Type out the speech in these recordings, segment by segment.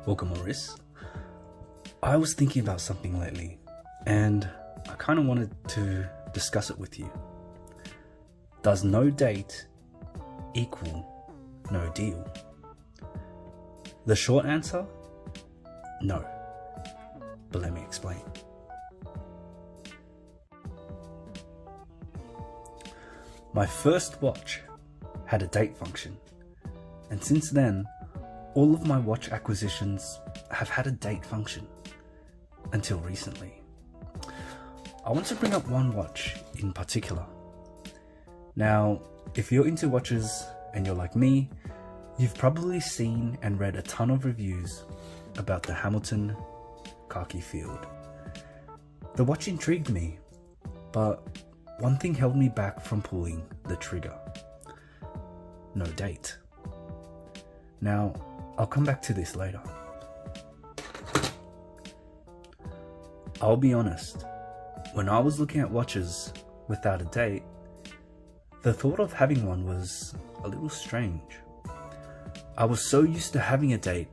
Welcome, Maurice. I was thinking about something lately, and I kind of wanted to discuss it with you. Does no date equal no deal? The short answer? No. But let me explain. My first watch had a date function, and since then, all of my watch acquisitions have had a date function, until recently. I want to bring up one watch in particular. Now, if you're into watches and you're like me, you've probably seen and read a ton of reviews about the Hamilton khaki field. The watch intrigued me, but one thing held me back from pulling the trigger. No date. Now, I'll come back to this later. I'll be honest, when I was looking at watches without a date, the thought of having one was a little strange. I was so used to having a date,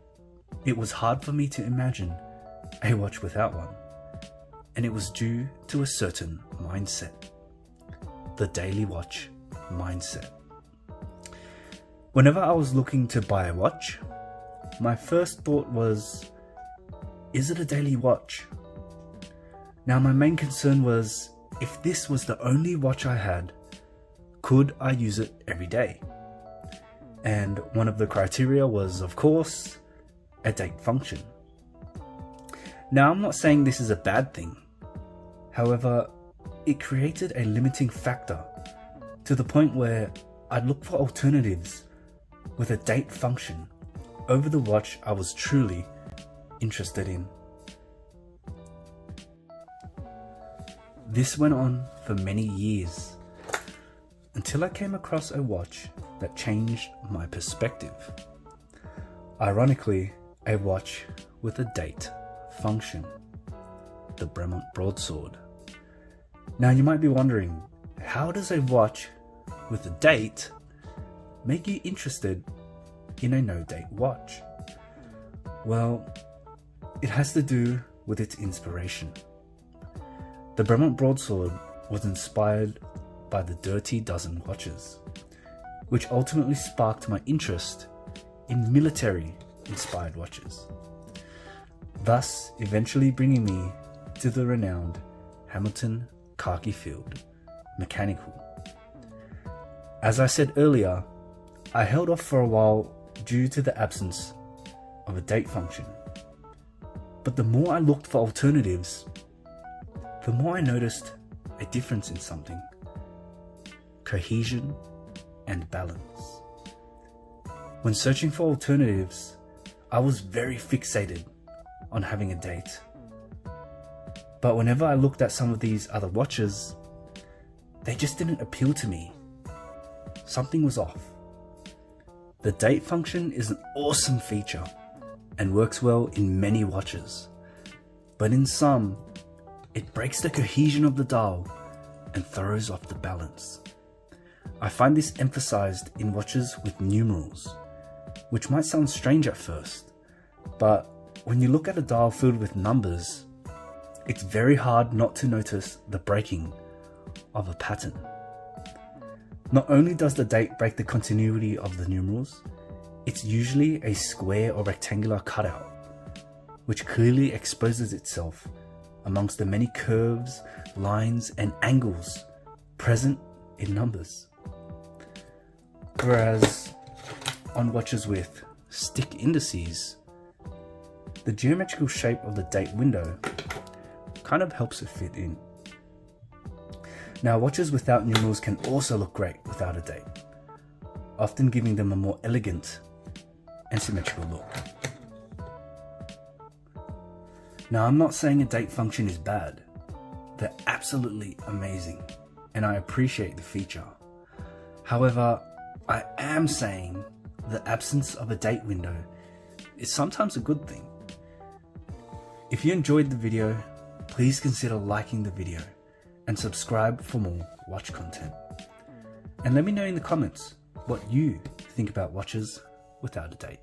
it was hard for me to imagine a watch without one. And it was due to a certain mindset. The daily watch mindset. Whenever I was looking to buy a watch, my first thought was, is it a daily watch? Now, my main concern was, if this was the only watch I had, could I use it every day? And one of the criteria was, of course, a date function. Now, I'm not saying this is a bad thing. However, it created a limiting factor to the point where I'd look for alternatives with a date function over the watch I was truly interested in. This went on for many years until I came across a watch that changed my perspective. Ironically, a watch with a date function, the Vermont Broadsword. Now you might be wondering, how does a watch with a date make you interested in a no-date watch? Well, it has to do with its inspiration. The Vermont Broadsword was inspired by the Dirty Dozen watches, which ultimately sparked my interest in military-inspired watches, thus eventually bringing me to the renowned Hamilton khaki field mechanical. As I said earlier, I held off for a while due to the absence of a date function. But the more I looked for alternatives, the more I noticed a difference in something: cohesion and balance. When searching for alternatives, I was very fixated on having a date. But whenever I looked at some of these other watches, they just didn't appeal to me. Something was off. The date function is an awesome feature and works well in many watches, but in some, it breaks the cohesion of the dial and throws off the balance. I find this emphasized in watches with numerals, which might sound strange at first, but when you look at a dial filled with numbers, it's very hard not to notice the breaking of a pattern. Not only does the date break the continuity of the numerals, it's usually a square or rectangular cutout, which clearly exposes itself amongst the many curves, lines, and angles present in numbers. Whereas on watches with stick indices, the geometrical shape of the date window kind of helps it fit in. Now, watches without numerals can also look great without a date, often giving them a more elegant and symmetrical look. Now, I'm not saying a date function is bad. They're absolutely amazing, and I appreciate the feature. However, I am saying the absence of a date window is sometimes a good thing. If you enjoyed the video, please consider liking the video and subscribe for more watch content. And let me know in the comments what you think about watches without a date.